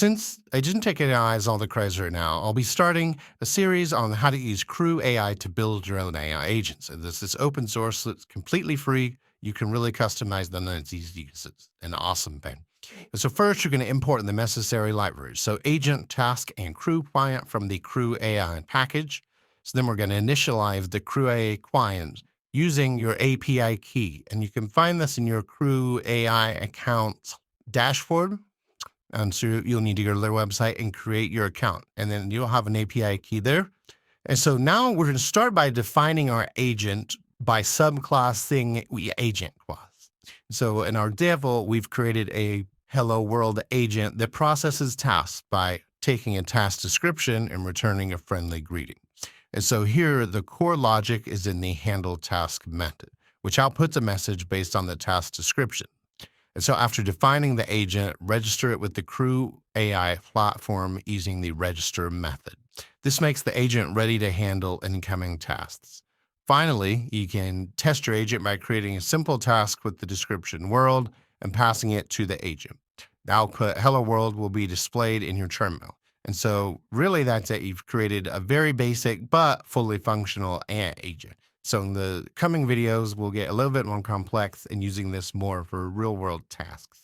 since agentic AI is all the craze right now, I'll be starting a series on how to use CrewAI to build your own AI agents. And this is open source, so it's completely free. You can really customize them, and it's easy to use. It's an awesome thing. And so first, you're going to import the necessary libraries. So agent, task, and crew client from the CrewAI package. So then we're going to initialize the CrewAI client using your API key. And you can find this in your CrewAI account dashboard. So you'll need to go to their website and create your account, and then you'll have an API key there. And so now we're going to start by defining our agent by subclassing agent class. So in our example, we've created a hello world agent that processes tasks by taking a task description and returning a friendly greeting. And so here, the core logic is in the handle task method, which outputs a message based on the task description. And so after defining the agent, register it with the CrewAI platform using the register method. This makes the agent ready to handle incoming tasks. Finally, you can test your agent by creating a simple task with the description world and passing it to the agent. The output hello world will be displayed in your terminal. And so really that's it. You've created a very basic but fully functional AI agent. So in the coming videos, we'll get a little bit more complex and using this more for real world tasks.